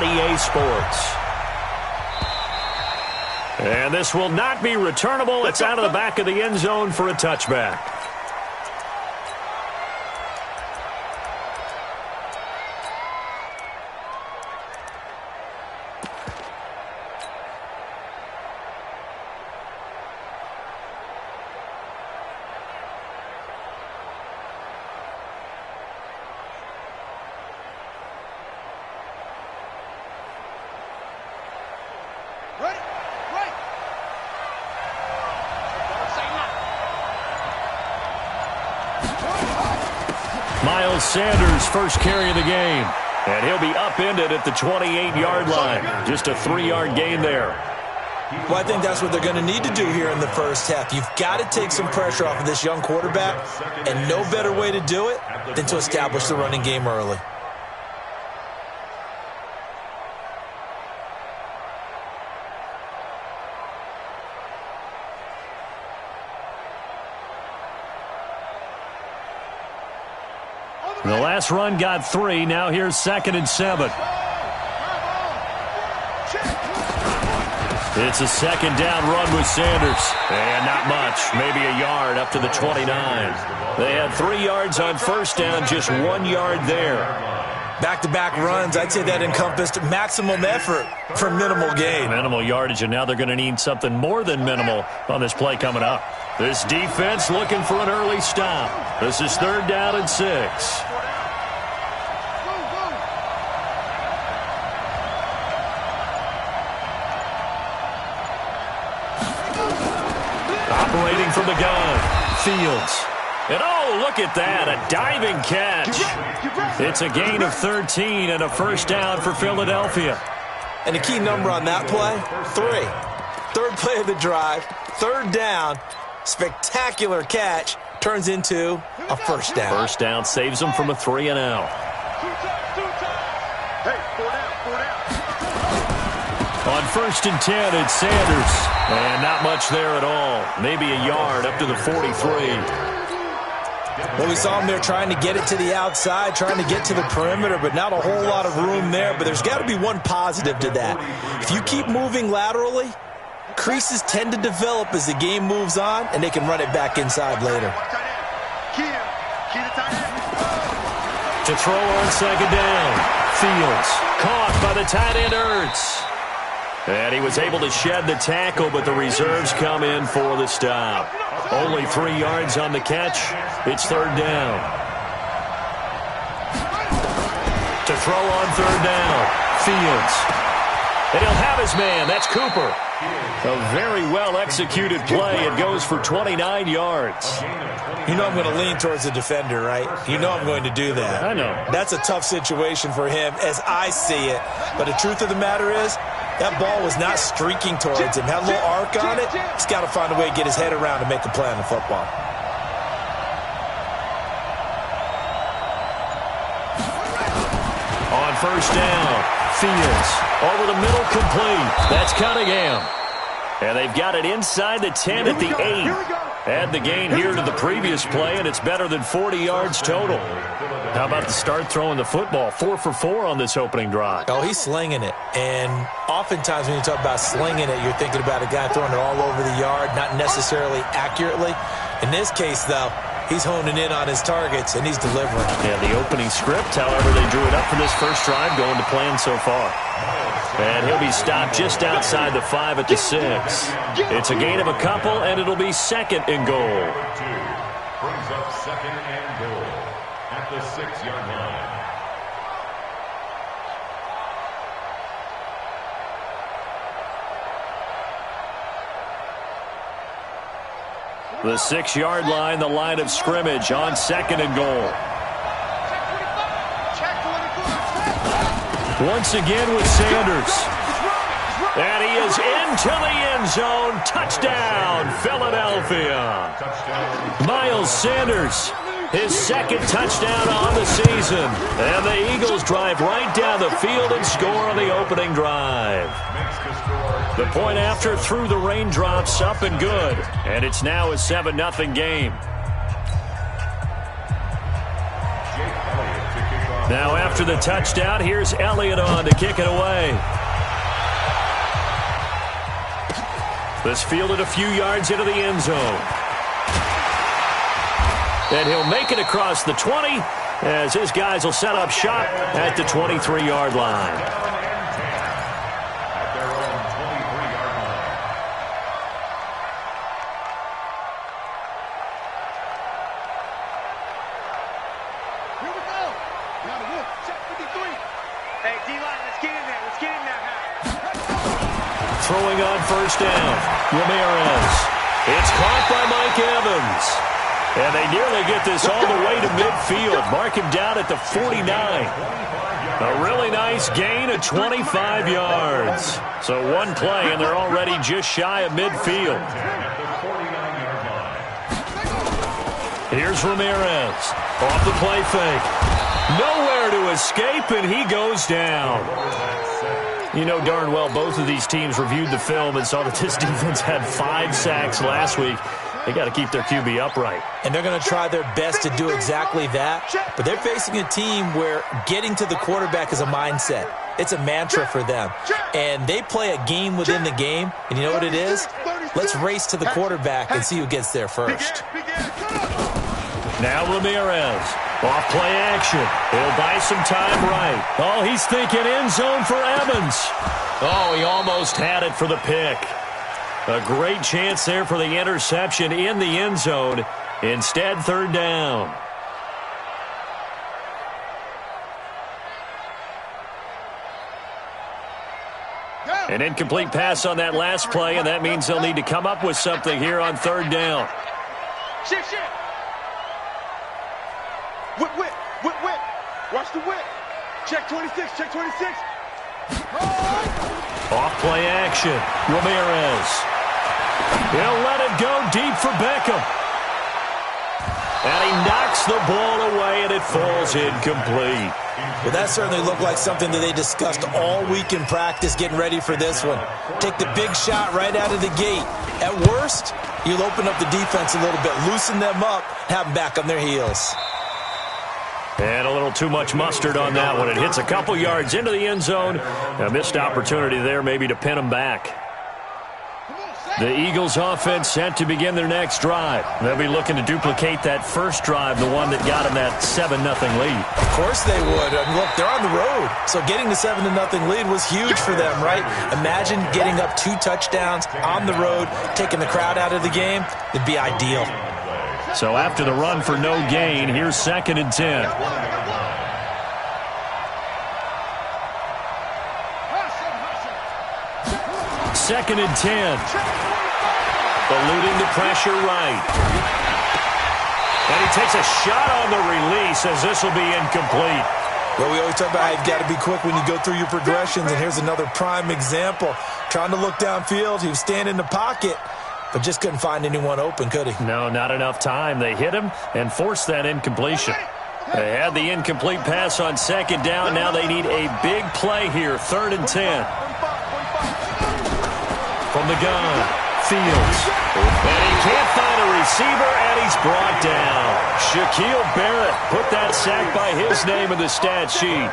on EA Sports. And this will not be returnable. It's out of the back of the end zone for a touchback. Sanders first carry of the game, and he'll be upended at the 28-yard line. Just a 3-yard gain there. Well, I think that's what they're going to need to do here in the first half. You've got to take some pressure off of this young quarterback, and no better way to do it than to establish the running game early. The last run got 3. Now here's 2nd and 7. It's a 2nd down run with Sanders. And not much. Maybe a yard up to the 29. They had 3 yards on first down, just 1 yard there. Back-to-back runs, I'd say that encompassed maximum effort for minimal gain. Minimal yardage, and now they're going to need something more than minimal on this play coming up. This defense looking for an early stop. This is 3rd down and 6. Operating from the gun, Fields. And oh, look at that, a diving catch. It's a gain of 13 and a first down for Philadelphia. And the key number on that play, 3. 3rd play of the drive, 3rd down, spectacular catch, turns into a first down. First down saves them from a 3-and-out. On 1st and 10, it's Sanders. And not much there at all. Maybe a yard up to the 43. Well, we saw him there trying to get it to the outside, trying to get to the perimeter, but not a whole lot of room there. But there's got to be one positive to that. If you keep moving laterally, creases tend to develop as the game moves on, and they can run it back inside later. To throw on 2nd down, Fields caught by the tight end Ertz. And he was able to shed the tackle, but the reserves come in for the stop. Only 3 yards on the catch. It's 3rd down. To throw on 3rd down, Fields. And he'll have his man. That's Cooper. A very well-executed play. It goes for 29 yards. You know I'm going to lean towards the defender, right? You know I'm going to do that. I know. That's a tough situation for him as I see it. But the truth of the matter is, that ball was not streaking towards him. Had a little arc on it. He's got to find a way to get his head around and make a play on the football. On 1st down, Fields over the middle, complete. That's Cunningham. And they've got it inside the 10 at the 8. Add the gain here to the previous play, and it's better than 40 yards total. How about the start throwing the football? 4 for 4 on this opening drive. Oh, he's slinging it. And oftentimes when you talk about slinging it, you're thinking about a guy throwing it all over the yard, not necessarily accurately. In this case, though, he's honing in on his targets, and he's delivering. Yeah, the opening script, however, they drew it up for this first drive, going to plan so far. And he'll be stopped just outside the 5 at the 6. It's a gain of a couple, and it'll be 2nd and goal. Brings up 2nd and goal at the 6-yard line. The 6-yard line, the line of scrimmage on 2nd and goal. Once again with Sanders. And he is into the end zone. Touchdown, Philadelphia. Miles Sanders, his 2nd touchdown on the season. And the Eagles drive right down the field and score on the opening drive. The point after through the raindrops, up and good. And it's now a 7-0 game. Now after After the touchdown, here's Elliott on to kick it away. This fielded a few yards into the end zone. And he'll make it across the 20 as his guys will set up shop at the 23-yard line. Throwing on first down, Ramirez. It's caught by Mike Evans. And they nearly get this all the way to midfield. Mark him down at the 49. A really nice gain of 25 yards. So one play, and they're already just shy of midfield. Here's Ramirez. Off the play fake. Nowhere to escape, and he goes down. You know darn well both of these teams reviewed the film and saw that this defense had 5 sacks last week. They got to keep their QB upright. And they're going to try their best to do exactly that. But they're facing a team where getting to the quarterback is a mindset. It's a mantra for them. And they play a game within the game. And you know what it is? Let's race to the quarterback and see who gets there first. Now Ramirez. Off play action. He'll buy some time right. Oh, he's thinking end zone for Evans. Oh, he almost had it for the pick. A great chance there for the interception in the end zone. Instead, third down. An incomplete pass on that last play, and that means they'll need to come up with something here on third down. Shift. Whip. Watch the whip. Check 26. Off play action. Ramirez. He'll let it go deep for Beckham. And he knocks the ball away, and it falls incomplete. Well, that certainly looked like something that they discussed all week in practice getting ready for this one. Take the big shot right out of the gate. At worst, you'll open up the defense a little bit, loosen them up, have them back on their heels. And a little too much mustard on that one. It hits a couple yards into the end zone. A missed opportunity there maybe to pin them back. The Eagles offense set to begin their next drive. They'll be looking to duplicate that first drive, the one that got them that 7-0 lead. Of course they would. I mean, look, they're on the road. So getting the 7-0 lead was huge for them, right? Imagine getting up 2 touchdowns on the road, taking the crowd out of the game. It'd be ideal. So after the run for no gain, here's 2nd and 10. Second and 10. Eluding the pressure right. And he takes a shot on the release as this will be incomplete. Well, we always talk about how you've got to be quick when you go through your progressions, and here's another prime example. Trying to look downfield, he was standing in the pocket, but just couldn't find anyone open, could he? No, not enough time. They hit him and forced that incompletion. They had the incomplete pass on 2nd down. Now they need a big play here, 3rd and 10. From the gun, Fields. And he can't find a receiver, and he's brought down. Shaquille Barrett put that sack by his name in the stat sheet.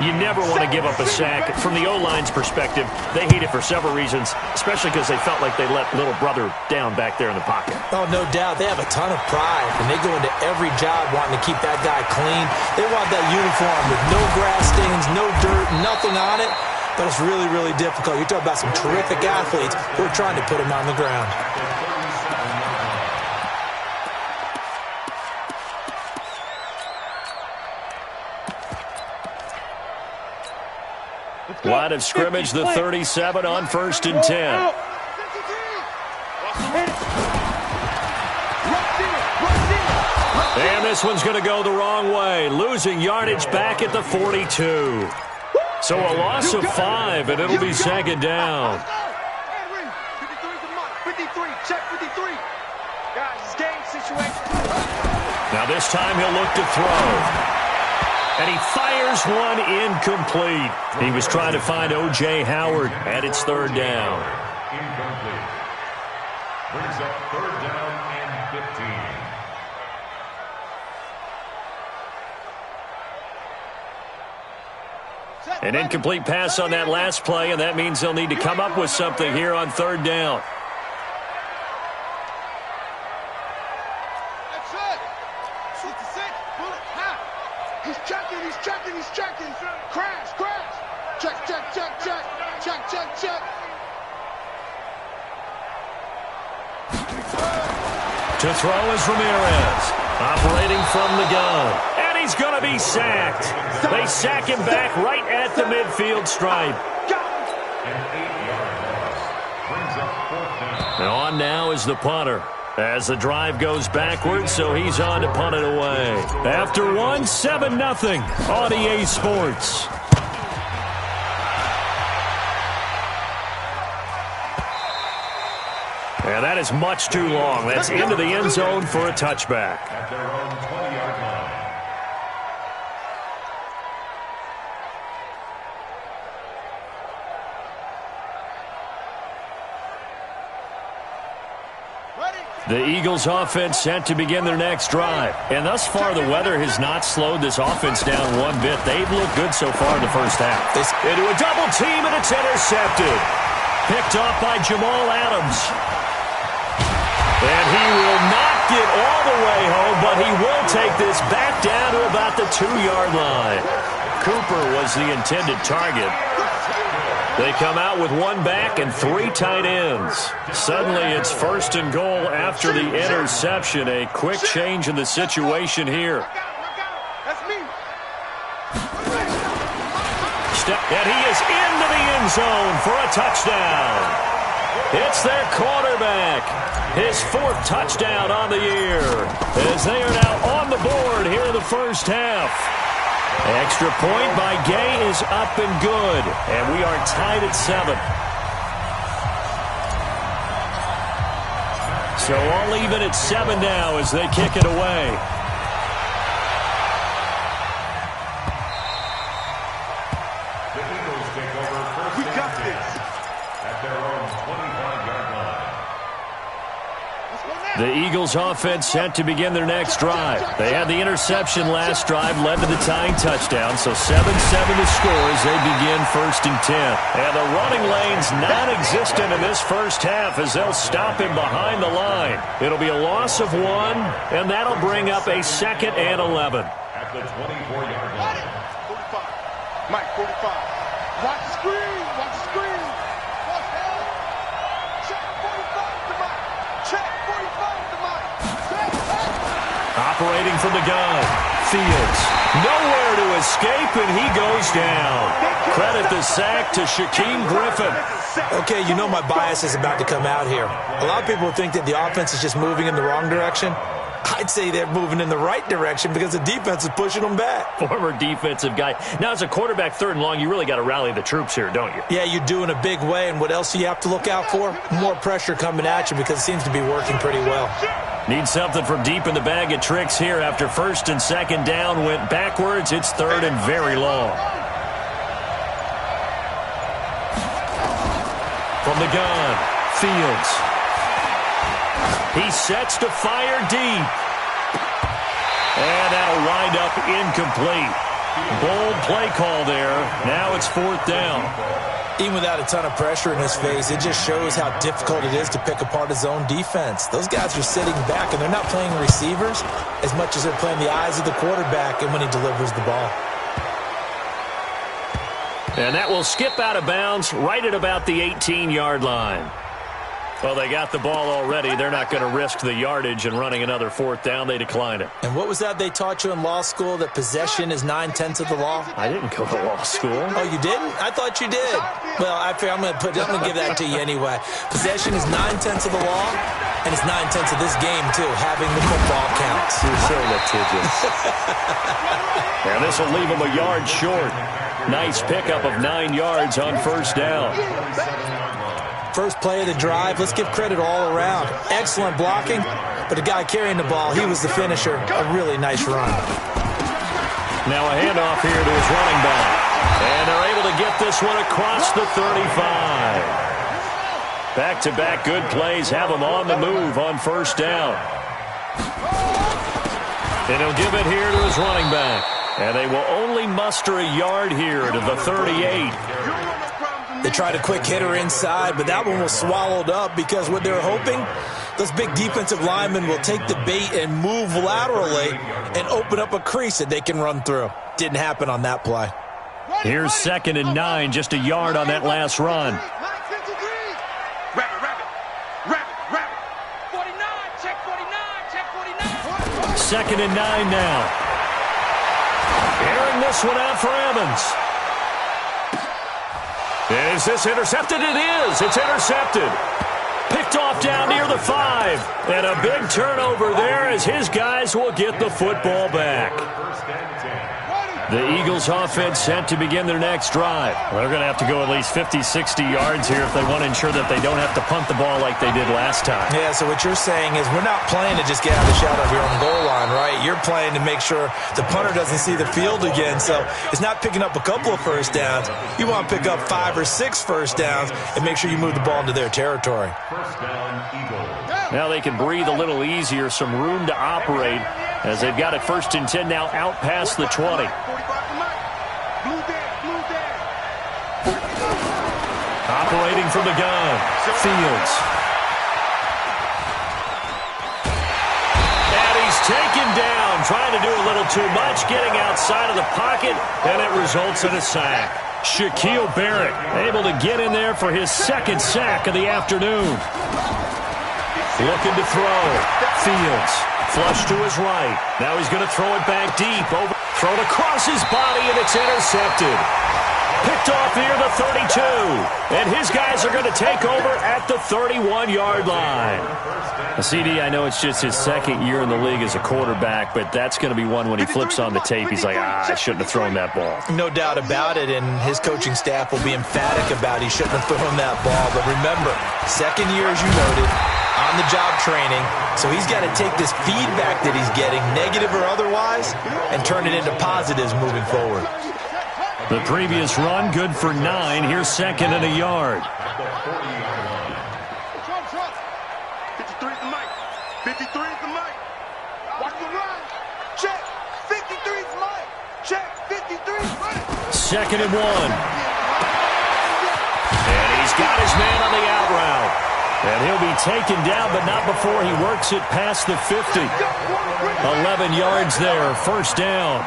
You never want to give up a sack. From the O-line's perspective, they hate it for several reasons, especially because they felt like they let little brother down back there in the pocket. Oh, no doubt. They have a ton of pride, and they go into every job wanting to keep that guy clean. They want that uniform with no grass stains, no dirt, nothing on it. But it's really, really difficult. You're talking about some terrific athletes who are trying to put him on the ground. Line of scrimmage, the 37 on 1st and 10. And this one's going to go the wrong way. Losing yardage back at the 42. So a loss of 5, and it'll be 2nd down. 53, check 53. Guys, it's game situation. Now this time he'll look to throw. And he fires one incomplete. He was trying to find O.J. Howard, and it's 3rd down. Incomplete. Brings up 3rd down and 15. An incomplete pass on that last play, and that means they'll need to come up with something here on third down. That's it. 66. He's checking. Crash. Check. Check. To throw is Ramirez, operating from the gun. And he's going to be sacked. They sack him back right at the midfield stripe. And on now is the punter, as the drive goes backwards, so he's on to punt it away. After one, 7-0 on EA Sports. And that is much too long. That's into the end zone for a touchback. At their own 20-yard line. The Eagles offense set to begin their next drive. And thus far, the weather has not slowed this offense down one bit. They've looked good so far in the first half. Into a double team, and it's intercepted. Picked off by Jamal Adams. And he will not get all the way home, but he will take this back down to about the 2-yard line. Cooper was the intended target. They come out with one back and 3 tight ends. Suddenly it's 1st and goal after the interception. A quick change in the situation here. That's me. And he is into the end zone for a touchdown. It's their quarterback. His 4th touchdown on the year, as they are now on the board here in the first half. Extra point by Gay is up and good, and we are tied at 7. So all even at 7 now as they kick it away. The Eagles take over first. We got this. At their own 25-yard line. The Eagles offense set to begin their next drive. They had the interception last drive, led to the tying touchdown, so 7-7 to score as they begin 1st and 10. And the running lane's non-existent in this first half as they'll stop him behind the line. It'll be a loss of 1, and that'll bring up a 2nd and 11. At the 24-yard line. 45. Mike, 45. Watch the screen. Watch the screen. Watch that. Check 45 to Mike. Check 45 to Mike. Check. Operating from the gun, Fields. Nowhere to escape, and he goes down. Credit the sack to Shaquem Griffin. Okay, you know my bias is about to come out here. A lot of people think that the offense is just moving in the wrong direction. I'd say they're moving in the right direction because the defense is pushing them back. Former defensive guy. Now, as a quarterback, 3rd and long, you really got to rally the troops here, don't you? Yeah, you do in a big way, and what else do you have to look out for? More pressure coming at you because it seems to be working pretty well. Need something from deep in the bag of tricks here after 1st and 2nd down went backwards. It's 3rd and very long. From the gun, Fields. He sets to fire deep. And that'll wind up incomplete. Bold play call there. Now it's 4th down. Even without a ton of pressure in his face, it just shows how difficult it is to pick apart his own defense. Those guys are sitting back, and they're not playing receivers as much as they're playing the eyes of the quarterback and when he delivers the ball. And that will skip out of bounds right at about the 18-yard line. Well, they got the ball already. They're not going to risk the yardage and running another 4th down. They decline it. And what was that they taught you in law school, that possession is 9/10 of the law? I didn't go to law school. Oh, you didn't? I thought you did. Well, I'm going to give that to you anyway. Possession is 9/10 of the law, and it's 9/10 of this game, too, having the football counts. You're so litigious. And this will leave them a yard short. Nice pickup of 9 yards on 1st down. First play of the drive, let's give credit all around. Excellent blocking, but the guy carrying the ball, he was the finisher. A really nice run. Now a handoff here to his running back. And they're able to get this one across the 35. Back-to-back good plays have him on the move on 1st down. And he'll give it here to his running back. And they will only muster a yard here to the 38. They tried a quick hitter inside, but that one was swallowed up because what they're hoping, those big defensive linemen will take the bait and move laterally and open up a crease that they can run through. Didn't happen on that play. Here's 2nd and 9, just a yard on that last run. Second and 9 now. Airing this one out for Evans. Is this intercepted? It is. It's intercepted. Picked off down near the 5. And a big turnover there as his guys will get the football back. The Eagles offense set to begin their next drive. Well, they're going to have to go at least 50, 60 yards here if they want to ensure that they don't have to punt the ball like they did last time. Yeah, so what you're saying is we're not playing to just get out of the shadow of your own goal line, right? You're playing to make sure the punter doesn't see the field again. So it's not picking up a couple of first downs. You want to pick up 5 or 6 first downs and make sure you move the ball into their territory. First down, Eagles. Now they can breathe a little easier, some room to operate as they've got it 1st and 10 now out past the 20. Operating from the gun, Fields. And he's taken down, trying to do a little too much, getting outside of the pocket, and it results in a sack. Shaquille Barrett able to get in there for his 2nd sack of the afternoon. Looking to throw. Fields. Flush to his right. Now he's going to throw it back deep. Thrown across his body, and it's intercepted. Picked off near the 32. And his guys are going to take over at the 31-yard line. CD, I know it's just his 2nd year in the league as a quarterback, but that's going to be one when he flips on the tape. He's like, I shouldn't have thrown that ball. No doubt about it, and his coaching staff will be emphatic about he shouldn't have thrown that ball. But remember, 2nd year, as you noted, on-the-job training, so he's got to take this feedback that he's getting, negative or otherwise, and turn it into positives moving forward. The previous run, good for 9. Here's 2nd and a yard. 53 is the mic. 53 is the mic. Watch the run. Check. 53 is the mic. Check. 53 is the mic. 2nd and 1. And he's got his man on the out route. And he'll be taken down, but not before he works it past the 50. 11 yards there, 1st down.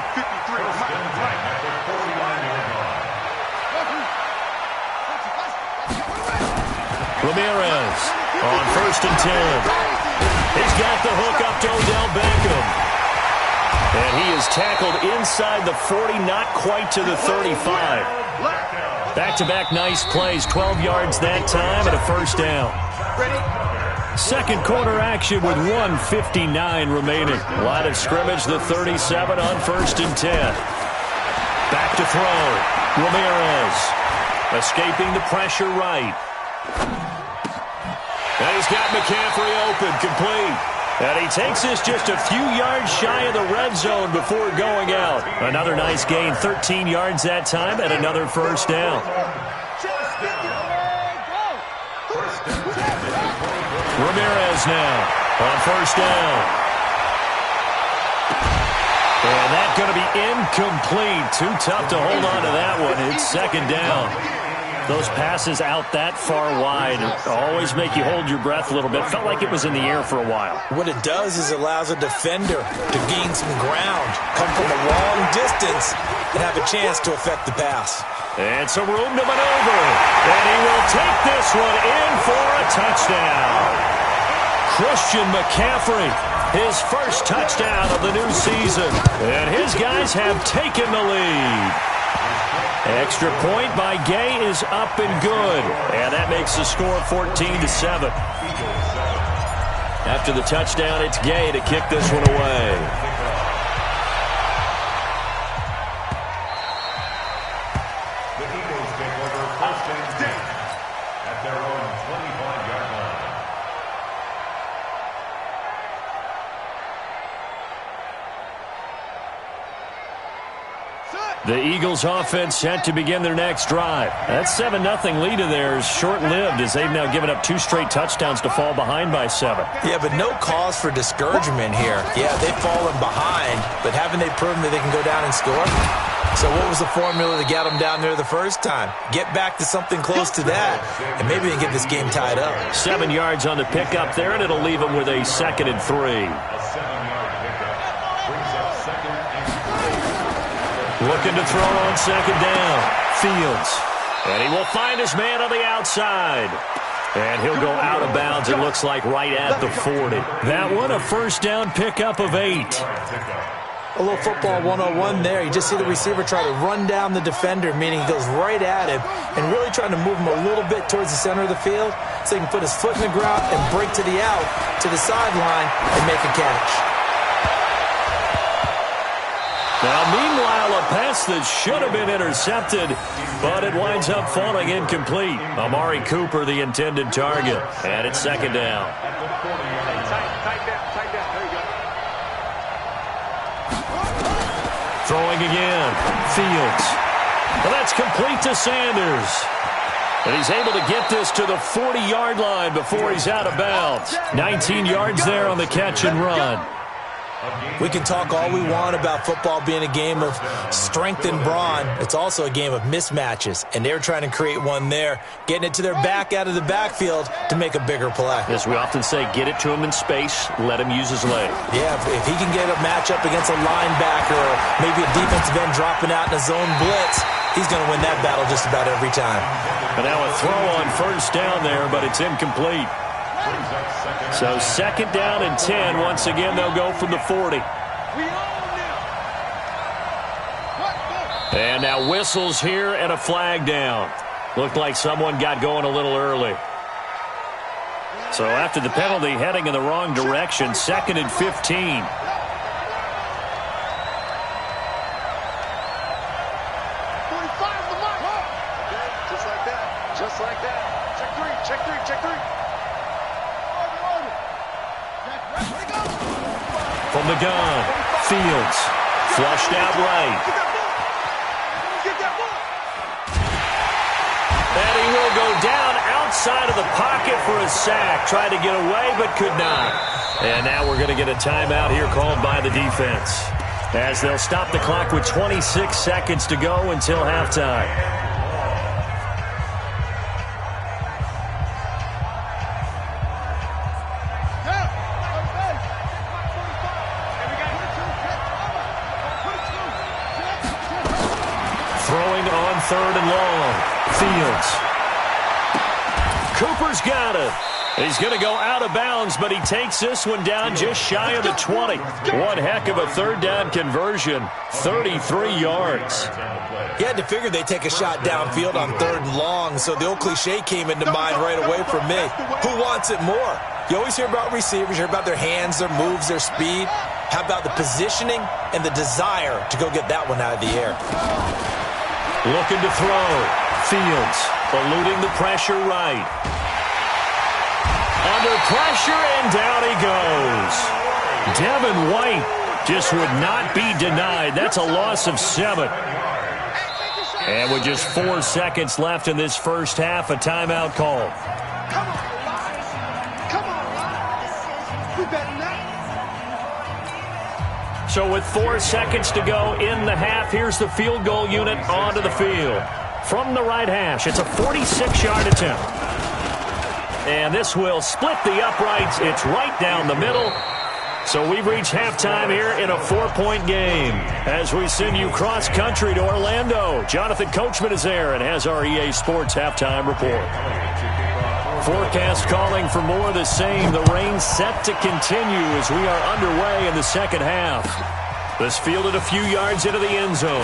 Ramirez on 1st and 10. He's got the hook up to Odell Beckham. And he is tackled inside the 40, not quite to the 35. Back-to-back nice plays, 12 yards that time and a 1st down. 2nd quarter action with 1:59 remaining. Line of scrimmage, the 37 on 1st and 10. Back to throw. Ramirez escaping the pressure right. And he's got McCaffrey open, complete. And he takes this just a few yards shy of the red zone before going out. Another nice gain, 13 yards that time, and another 1st down. Ramirez now on 1st down. And that's going to be incomplete. Too tough to hold on to that one. It's 2nd down. Those passes out that far wide always make you hold your breath a little bit. Felt like it was in the air for a while. What it does is it allows a defender to gain some ground, come from a long distance, and have a chance to affect the pass. And some room to maneuver. And he will take this one in for a touchdown. Christian McCaffrey, his 1st touchdown of the new season. And his guys have taken the lead. Extra point by Gay is up and good. And that makes the score 14-7. After the touchdown, it's Gay to kick this one away. The Eagles take over 1st and 10 at their own 25-yard line. Set. The Eagles offense set to begin their next drive. That 7-0 lead of theirs short-lived as they've now given up 2 straight touchdowns to fall behind by 7. Yeah, but no cause for discouragement here. Yeah, they've fallen behind, but haven't they proven that they can go down and score? So what was the formula to get them down there the first time? Get back to something close to that, and maybe they can get this game tied up. 7 yards on the pickup there, and it'll leave them with a 2nd and 3. A 7-yard pickup brings up 2nd and 3. Looking to throw on 2nd down. Fields. And he will find his man on the outside. And he'll go out of bounds, it looks like, right at the 40. That one, a 1st down pickup of 8. A little football 101 there. You just see the receiver try to run down the defender, meaning he goes right at him and really trying to move him a little bit towards the center of the field so he can put his foot in the ground and break to the out, to the sideline, and make a catch. Now, meanwhile, a pass that should have been intercepted, but it winds up falling incomplete. Amari Cooper, the intended target, and it's 2nd down. Throwing again. Fields. Well, that's complete to Sanders. And he's able to get this to the 40-yard line before he's out of bounds. 19 yards there on the catch and run. We can talk all we want about football being a game of strength and brawn. It's also a game of mismatches, and they're trying to create one there, getting it to their back out of the backfield to make a bigger play. As we often say, get it to him in space, let him use his leg. Yeah, if he can get a matchup against a linebacker or maybe a defensive end dropping out in a zone blitz, he's going to win that battle just about every time. But now a throw on 1st down there, but it's incomplete. So 2nd down and 10. Once again, they'll go from the 40. And now whistles here and a flag down. Looked like someone got going a little early. So after the penalty, heading in the wrong direction, 2nd and 15. Just like that. Check 3, check 3, check 3. From the gun, Fields, flushed out right. And he will go down outside of the pocket for a sack. Tried to get away, but could not. And now we're going to get a timeout here called by the defense, as they'll stop the clock with 26 seconds to go until halftime. Throwing on 3rd and long. Fields. Cooper's got it. He's going to go out of bounds, but he takes this one down just shy of the 20. One heck of a 3rd down conversion. 33 yards. You had to figure they'd take a shot downfield on 3rd and long, so the old cliche came into mind right away from me. Who wants it more? You always hear about receivers, you hear about their hands, their moves, their speed. How about the positioning and the desire to go get that one out of the air? Looking to throw. Fields eluding the pressure right. Under pressure, and down he goes. Devin White just would not be denied. That's a loss of 7. And with just 4 seconds left in this first half, a timeout call. Come on, come on. We better not. So with 4 seconds to go in the half, here's the field goal unit onto the field. From the right hash, it's a 46-yard attempt. And this will split the uprights. It's right down the middle. So we've reached halftime here in a 4-point game. As we send you cross-country to Orlando, Jonathan Coachman is there and has our EA Sports halftime report. Forecast calling for more of the same. The rain set to continue as we are underway in the second half. This fielded a few yards into the end zone.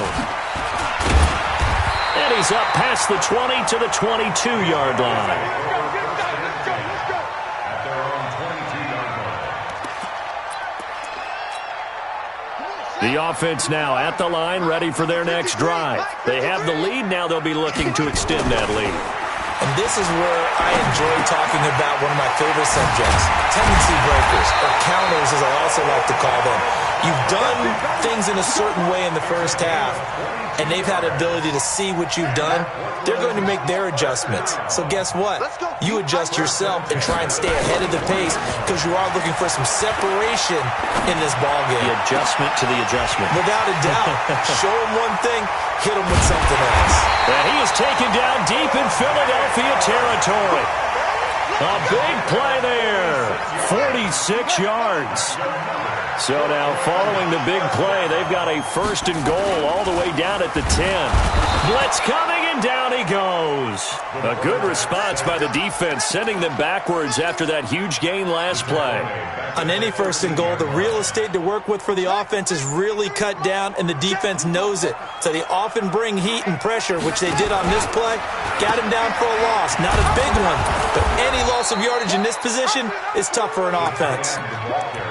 And he's up past the 20 to the 22-yard line. The offense now at the line, ready for their next drive. They have the lead. Now they'll be looking to extend that lead. And this is where I enjoy talking about one of my favorite subjects, tendency breakers, or counters as I also like to call them. You've done things in a certain way in the first half, and they've had the ability to see what you've done. They're going to make their adjustments. So guess what? You adjust yourself and try and stay ahead of the pace because you are looking for some separation in this ballgame. The adjustment to the adjustment. Without a doubt. Show them one thing, hit them with something else. And he is taken down deep in Philadelphia territory. A big play there. 46 yards. So now following the big play, they've got a 1st and goal all the way down at the 10. Blitz coming, and down he goes. A good response by the defense, sending them backwards after that huge gain last play. On any 1st and goal, the real estate to work with for the offense is really cut down, and the defense knows it. So they often bring heat and pressure, which they did on this play. Got him down for a loss. Not a big one, but any loss of yardage in this position is tough for an offense.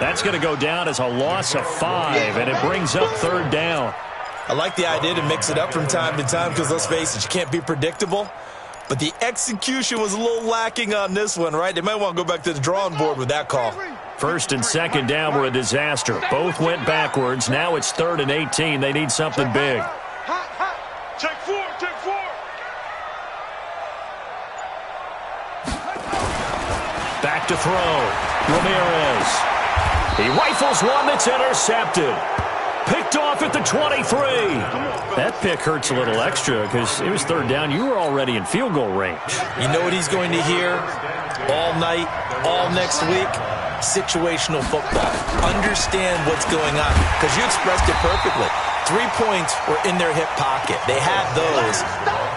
That's going to go down as a loss of 5, and it brings up 3rd down. I like the idea to mix it up from time to time because, let's face it, you can't be predictable. But the execution was a little lacking on this one, right? They might want to go back to the drawing board with that call. 1st and 2nd down were a disaster. Both went backwards. Now it's 3rd and 18. They need something big. Take 4, take 4. Back to throw. Ramirez. He rifles one that's intercepted. Picked off at the 23. That pick hurts a little extra because it was 3rd down. You were already in field goal range. You know what he's going to hear all night, all next week? Situational football. Understand what's going on because you expressed it perfectly. 3 points were in their hip pocket. They had those.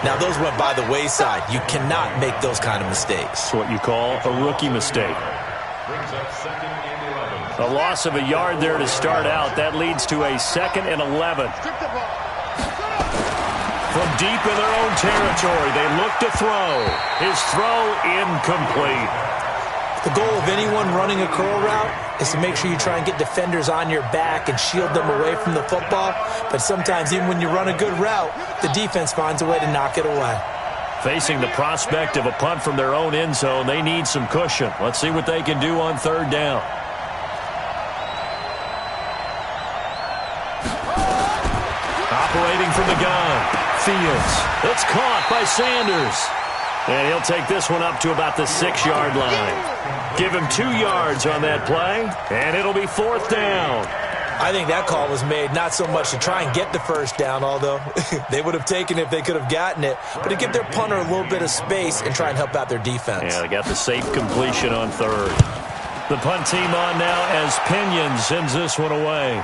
Now, those went by the wayside. You cannot make those kind of mistakes. It's what you call a rookie mistake. A loss of a yard there to start out. That leads to a 2nd and 11. From deep in their own territory, they look to throw. His throw incomplete. The goal of anyone running a curl route is to make sure you try and get defenders on your back and shield them away from the football. But sometimes even when you run a good route, the defense finds a way to knock it away. Facing the prospect of a punt from their own end zone, they need some cushion. Let's see what they can do on 3rd down. Operating from the gun, Fields. It's caught by Sanders. And he'll take this one up to about the 6-yard line. Give him 2 yards on that play, and it'll be 4th down. I think that call was made not so much to try and get the 1st down, although they would have taken it if they could have gotten it, but to give their punter a little bit of space and try and help out their defense. Yeah, they got the safe completion on 3rd. The punt team on now as Pinion sends this one away.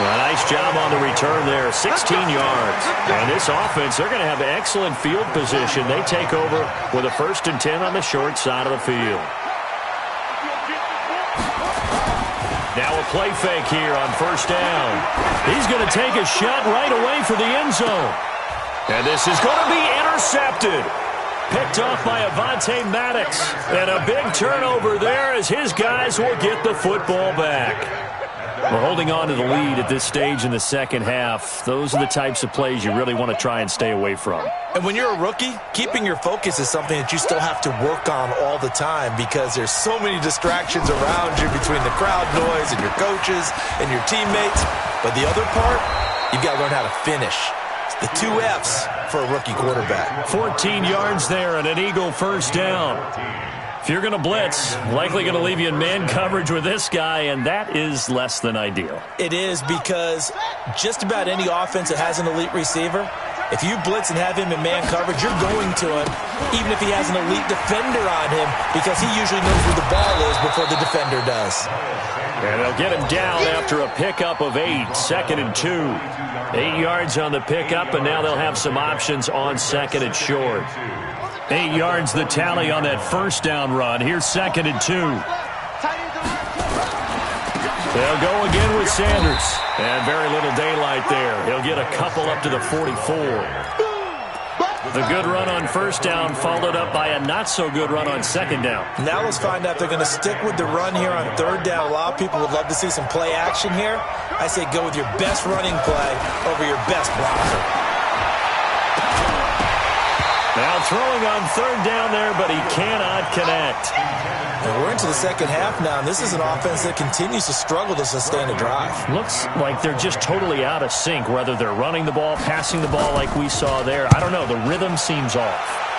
A nice job on the return there, 16 yards. And this offense, they're going to have excellent field position. They take over with a 1st and 10 on the short side of the field. Now a play fake here on 1st down. He's going to take a shot right away for the end zone. And this is going to be intercepted. Picked off by Avonte Maddox. And a big turnover there as his guys will get the football back. We're holding on to the lead at this stage in the 2nd half. Those are the types of plays you really want to try and stay away from. And when you're a rookie, keeping your focus is something that you still have to work on all the time because there's so many distractions around you between the crowd noise and your coaches and your teammates. But the other part, you've got to learn how to finish. It's the 2 F's for a rookie quarterback. 14 yards there and an Eagle 1st down. If you're going to blitz, likely going to leave you in man coverage with this guy, and that is less than ideal. It is because just about any offense that has an elite receiver, if you blitz and have him in man coverage, you're going to him, even if he has an elite defender on him, because he usually knows where the ball is before the defender does. And they'll get him down after a pickup of 8, 2nd and 2. 8 yards on the pickup, and now they'll have some options on 2nd and short. 8 yards the tally on that 1st down run. Here's 2nd and 2. They'll go again with Sanders. And very little daylight there. He'll get a couple up to the 44. The good run on 1st down followed up by a not-so-good run on 2nd down. Now let's find out if they're going to stick with the run here on 3rd down. A lot of people would love to see some play action here. I say go with your best running play over your best blocker. throwing on third down there, but he cannot connect. And we're into the second half now, and this is an offense that continues to struggle to sustain a drive. Looks like they're just totally out of sync, whether they're running the ball, passing the ball like we saw there. I don't know. The rhythm seems off.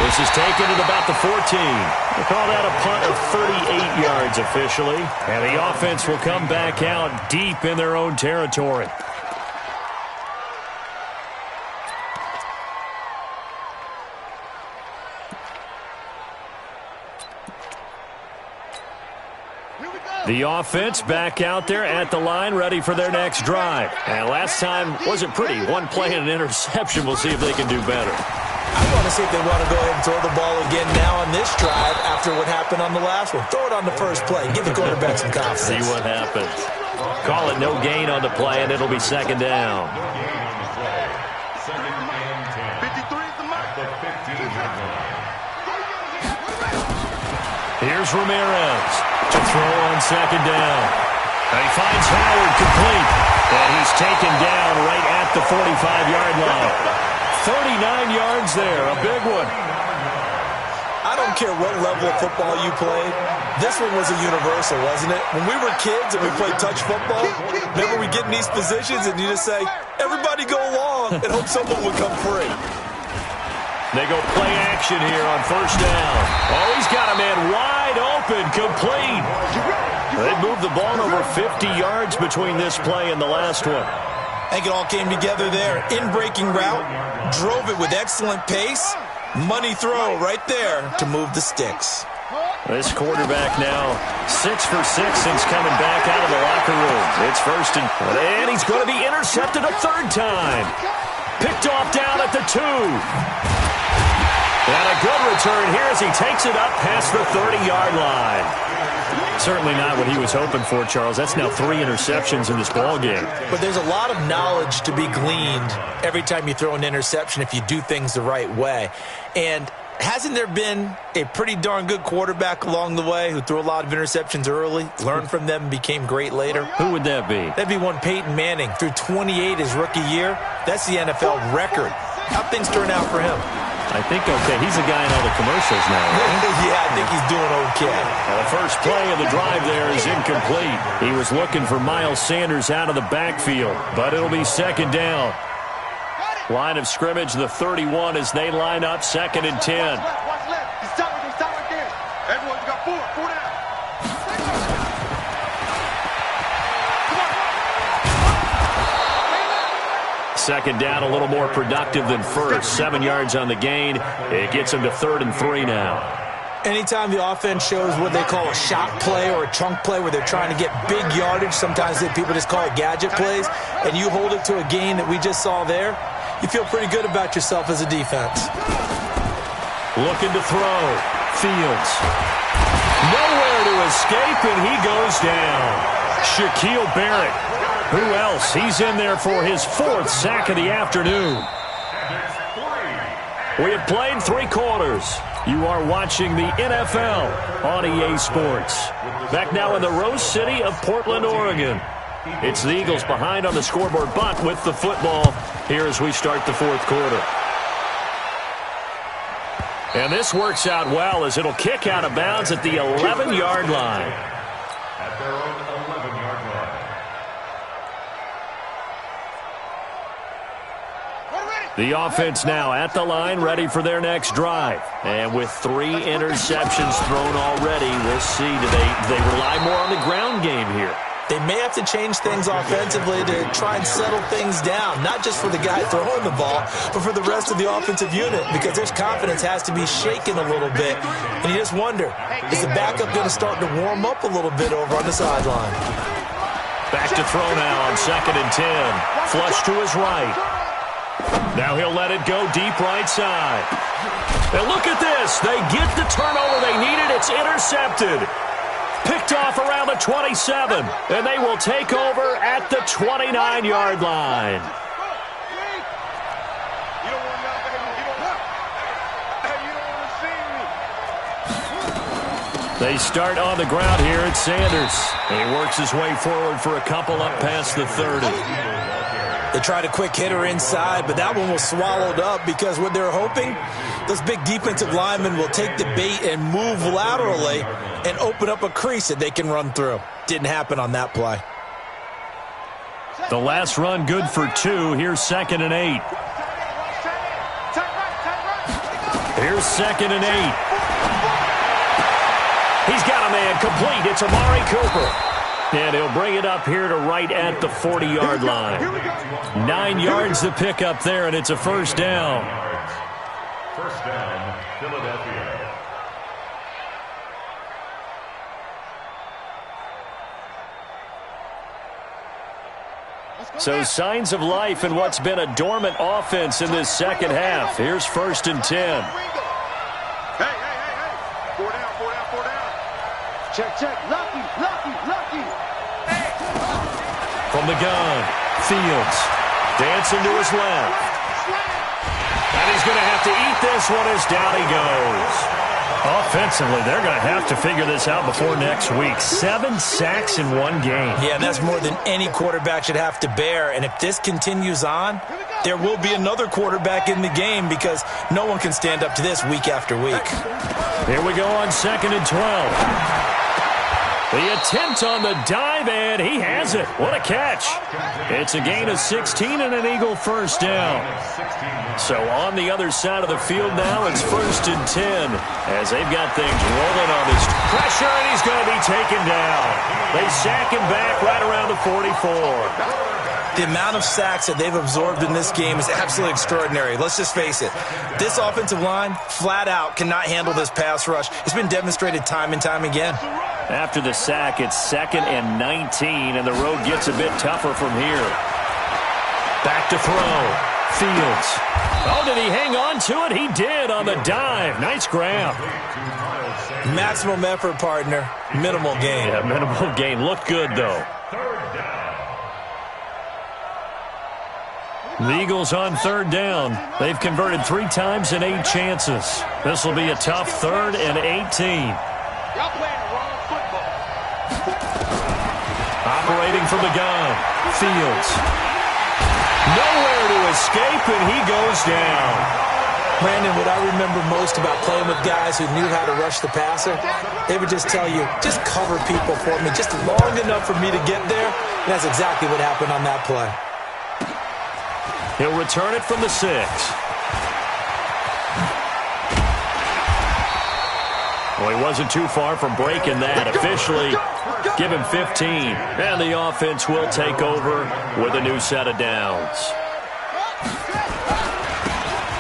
This is taken at about the 14. They call that a punt of 38 yards officially. And the offense will come back out deep in their own territory. The offense back out there at the line, ready for their next drive. And last time wasn't pretty. One play and an interception. We'll see if they can do better. I want to see if they want to go ahead and throw the ball again now on this drive after what happened on the last one. Throw it on the first play. Give the quarterback some confidence. See what happens. Call it no gain on the play, and it'll be second down. Here's Ramirez to throw on second down. And he finds Howard complete. And he's taken down right at the 45-yard line. 39 yards there, a big one. I don't care what level of football you played. This one was a universal, wasn't it? When we were kids and we played touch football, remember we get in these positions and you just say, everybody go along and hope someone would come free. They go play action here on first down. Oh, he's got a man wide open, complete. They moved the ball over 50 yards between this play and the last one. I think it all came together there. In-breaking route, drove it with excellent pace. Money throw right there to move the sticks. This quarterback now 6 for 6 since coming back out of the locker room. It's first and he's going to be intercepted a third time. Picked off down at the 2. And a good return here as he takes it up past the 30-yard line. Certainly not what he was hoping for, Charles. That's now 3 interceptions in this ballgame. But there's a lot of knowledge to be gleaned every time you throw an interception if you do things the right way. And hasn't there been a pretty darn good quarterback along the way who threw a lot of interceptions early, learned from them, and became great later? Who would that be? That'd be one Peyton Manning. Threw 28 his rookie year. That's the NFL record. How'd things turn out for him? I think okay. He's a guy in all the commercials now, right? Yeah, I think he's doing okay. Well, the first play of the drive there is incomplete. He was looking for Miles Sanders out of the backfield, but it'll be second down. Line of scrimmage, the 31 as they line up, 2nd and 10. Watch left. He's stop right there. Everyone, you got 4 down. Second down, a little more productive than first. 7 yards on the gain. It gets him to 3rd and 3 now. Anytime the offense shows what they call a shot play or a chunk play where they're trying to get big yardage, sometimes people just call it gadget plays, and you hold it to a gain that we just saw there, you feel pretty good about yourself as a defense. Looking to throw. Fields. Nowhere to escape, and he goes down. Shaquille Barrett. Who else? He's in there for his 4th sack of the afternoon. We have played 3 quarters. You are watching the NFL on EA Sports. Back now in the Rose City of Portland, Oregon. It's the Eagles behind on the scoreboard, but with the football here as we start the 4th quarter. And this works out well as it'll kick out of bounds at the 11-yard line. At their own 11-yard line. The offense now at the line, ready for their next drive. And with 3 interceptions thrown already, we'll see. Do they rely more on the ground game here? They may have to change things offensively to try and settle things down, not just for the guy throwing the ball, but for the rest of the offensive unit, because their confidence has to be shaken a little bit. And you just wonder, is the backup going to start to warm up a little bit over on the sideline? Back to throw now on 2nd and 10. Flush to his right. Now he'll let it go deep right side. And look at this. They get the turnover they needed. It's intercepted. Picked off around the 27. And they will take over at the 29-yard line. They start on the ground here at Sanders. And he works his way forward for a couple up past the 30. They tried a quick hitter inside, but that one was swallowed up because what they're hoping, those big defensive linemen will take the bait and move laterally and open up a crease that they can run through. Didn't happen on that play. The last run good for 2. Here's 2nd and 8. Here's 2nd and 8. He's got a man complete. It's Amari Cooper. And he'll bring it up here to right at the 40-yard line. 9 yards to pick up there, and it's a first down. First down, Philadelphia. So signs of life in what's been a dormant offense in this second half. Here's 1st and 10. Hey. 4 down. Check. Lucky. From the gun, Fields dancing to his left. And he's going to have to eat this one as down he goes. Offensively, they're going to have to figure this out before next week. 7 sacks in one game. Yeah, and that's more than any quarterback should have to bear. And if this continues on, there will be another quarterback in the game because no one can stand up to this week after week. Here we go on 2nd and 12. The attempt on the dive, and he has it. What a catch. It's a gain of 16 and an Eagle first down. So on the other side of the field now, it's 1st and 10 as they've got things rolling on this pressure, and he's going to be taken down. They sack him back right around the 44. The amount of sacks that they've absorbed in this game is absolutely extraordinary. Let's just face it. This offensive line, flat out, cannot handle this pass rush. It's been demonstrated time and time again. After the sack, it's 2nd and 19, and the road gets a bit tougher from here. Back to throw. Fields. Oh, did he hang on to it? He did on the dive. Nice grab. Maximum effort, partner. Minimal gain. Yeah, minimal gain. Looked good, though. The Eagles on 3rd down. They've converted 3 times in 8 chances. This will be a tough 3rd and 18. Y'all playing the wrong football. Operating from the gun. Fields. Nowhere to escape, and he goes down. Brandon, what I remember most about playing with guys who knew how to rush the passer, they would just tell you, just cover people for me, just long enough for me to get there. And that's exactly what happened on that play. He'll return it from the 6. Well, he wasn't too far from breaking that. Officially, give him 15. And the offense will take over with a new set of downs.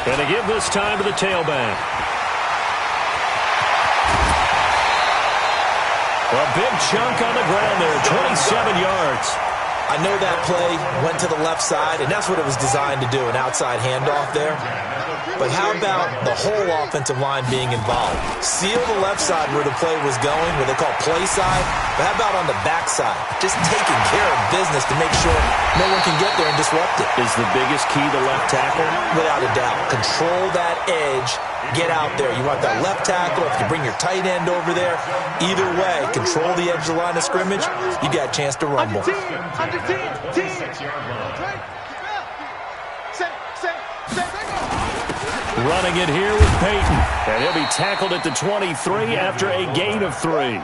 And to give this time to the tailback. A big chunk on the ground there, 27 yards. I know that play went to the left side, and that's what it was designed to do, an outside handoff there. But how about the whole offensive line being involved? Seal the left side where the play was going, what they call play side. But how about on the back side? Just taking care of business to make sure no one can get there and disrupt it. Is the biggest key the left tackle? Without a doubt. Control that edge. Get out there. You want that left tackle. If you bring your tight end over there, either way, control the edge of the line of scrimmage, you got a chance to rumble. Under 10. Running it here with Peyton. And he'll be tackled at the 23 after a gain of 3.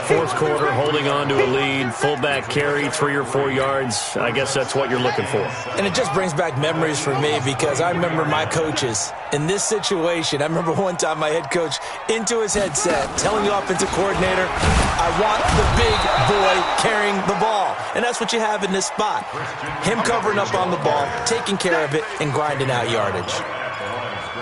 4th quarter, holding on to a lead. Fullback carry, 3 or 4 yards. I guess that's what you're looking for. And it just brings back memories for me because I remember my coaches in this situation. I remember one time my head coach into his headset telling the offensive coordinator, I want the big boy carrying the ball. And that's what you have in this spot. Him covering up on the ball, taking care of it, and grinding out yardage.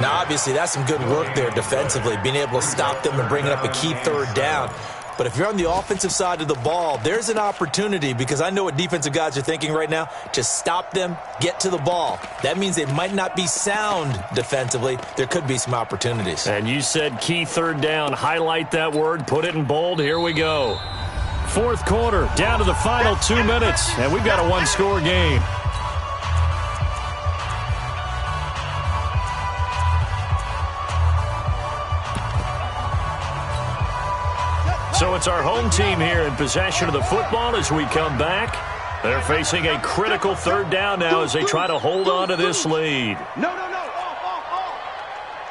Now, obviously, that's some good work there defensively, being able to stop them and bringing up a key 3rd down. But if you're on the offensive side of the ball, there's an opportunity because I know what defensive guys are thinking right now. Just stop them, get to the ball. That means they might not be sound defensively. There could be some opportunities. And you said key 3rd down. Highlight that word. Put it in bold. Here we go. 4th quarter, down to the final 2 minutes, and we've got a 1-score game. So it's our home team here in possession of the football as we come back. They're facing a critical third down now as they try to hold on to this lead. No. Off.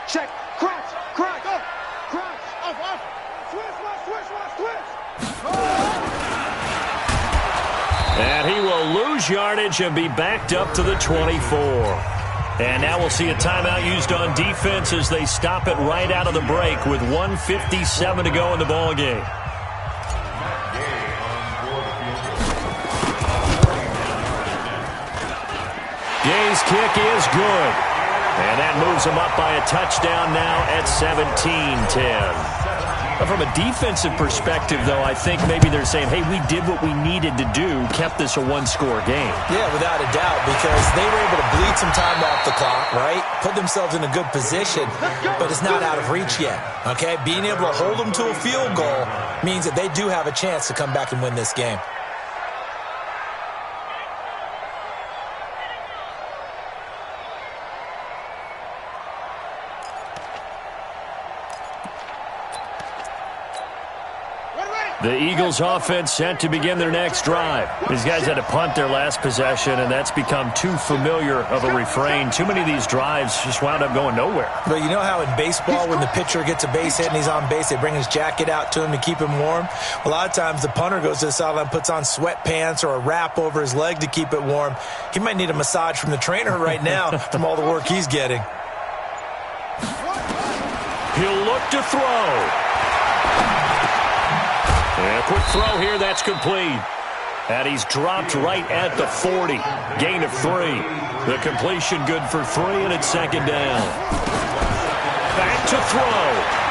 Check. Crunch. Off. Switch. And he will lose yardage and be backed up to the 24. And now we'll see a timeout used on defense as they stop it right out of the break with 1:57 to go in the ballgame. Gay's kick is good. And that moves him up by a touchdown now at 17-10. From a defensive perspective, though, I think maybe they're saying, hey, we did what we needed to do, kept this a one-score game. Yeah, without a doubt, because they were able to bleed some time off the clock, right? Put themselves in a good position, but it's not out of reach yet, okay? Being able to hold them to a field goal means that they do have a chance to come back and win this game. The Eagles offense set to begin their next drive. These guys had to punt their last possession, and that's become too familiar of a refrain. Too many of these drives just wound up going nowhere. But you know how in baseball when the pitcher gets a base hit and he's on base, they bring his jacket out to him to keep him warm? A lot of times the punter goes to the sideline, puts on sweatpants or a wrap over his leg to keep it warm. He might need a massage from the trainer right now from all the work he's getting. He'll look to throw. And a quick throw here, that's complete. And he's dropped right at the 40. Gain of 3. The completion good for 3, and it's second down. Back to throw.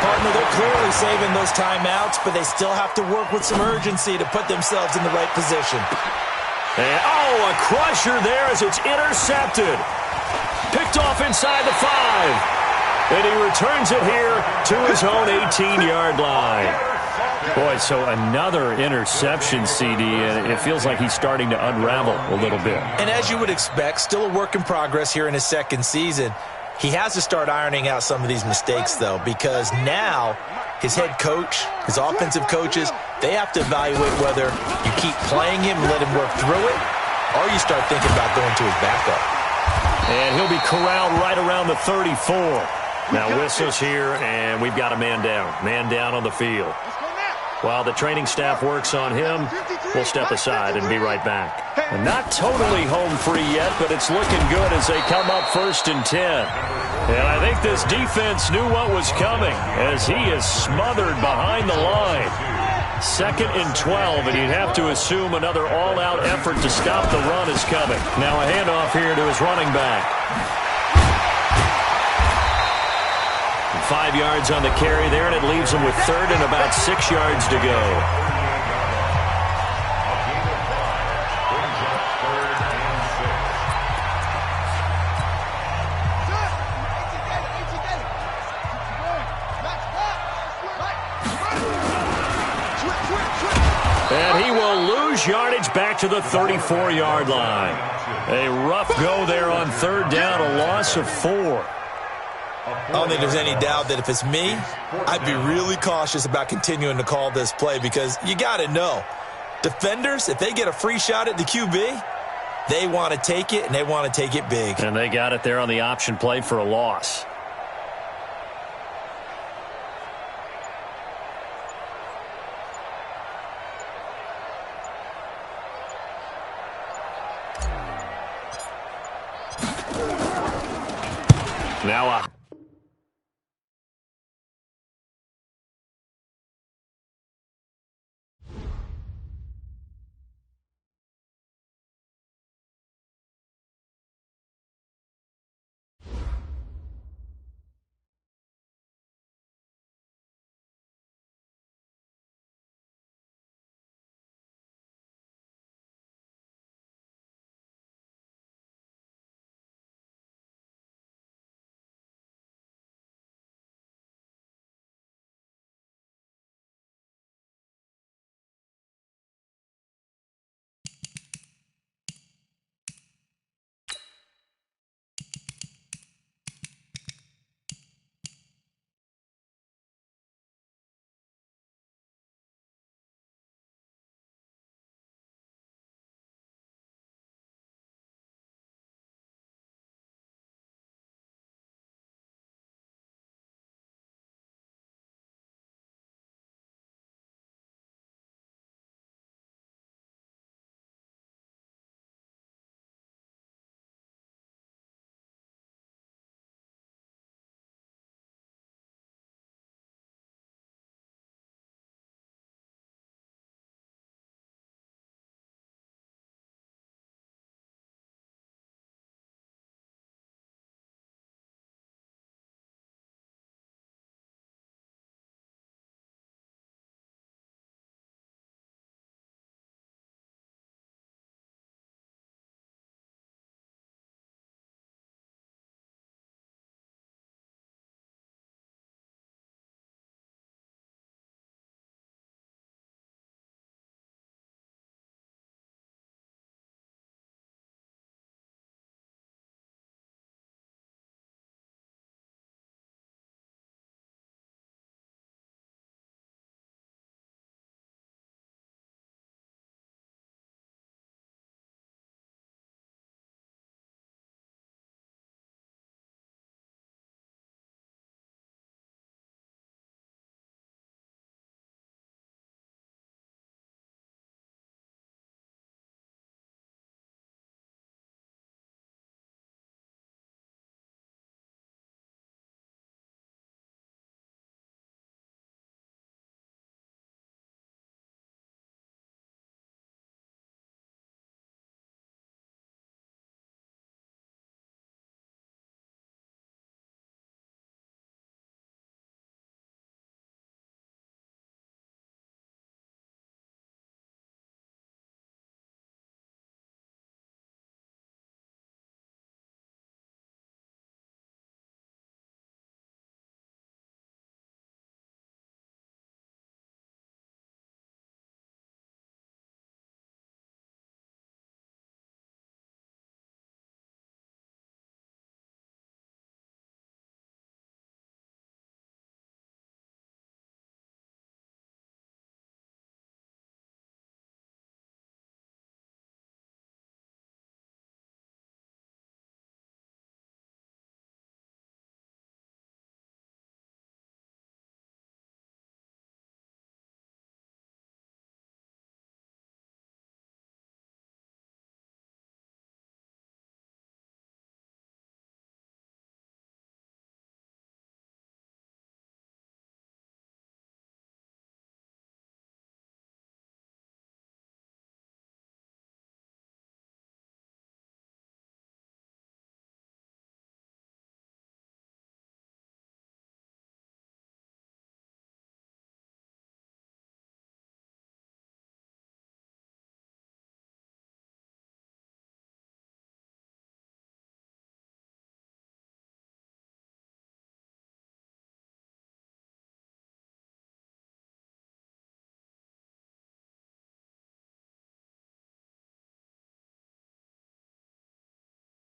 Partner, they're clearly saving those timeouts, but they still have to work with some urgency to put themselves in the right position. And, a crusher there as it's intercepted. Picked off inside the 5. And he returns it here to his own 18-yard line. Boy, so another interception, CD, and it feels like he's starting to unravel a little bit. And as you would expect, still a work in progress here in his second season. He has to start ironing out some of these mistakes, though, because now his head coach, his offensive coaches, they have to evaluate whether you keep playing him and let him work through it, or you start thinking about going to his backup. And he'll be corralled right around the 34. Now whistles here, and we've got a man down. Man down on the field. While the training staff works on him, we'll step aside and be right back. And not totally home free yet, but it's looking good as they come up 1st and 10. And I think this defense knew what was coming as he is smothered behind the line. 2nd and 12, and you'd have to assume another all-out effort to stop the run is coming. Now a handoff here to his running back. 5 yards on the carry there, and it leaves him with 3rd and about 6 yards to go. And he will lose yardage back to the 34-yard line. A rough go there on 3rd down, a loss of 4. I don't think there's any doubt that if it's me, I'd be really cautious about continuing to call this play because you got to know, defenders, if they get a free shot at the QB, they want to take it, and they want to take it big. And they got it there on the option play for a loss. Now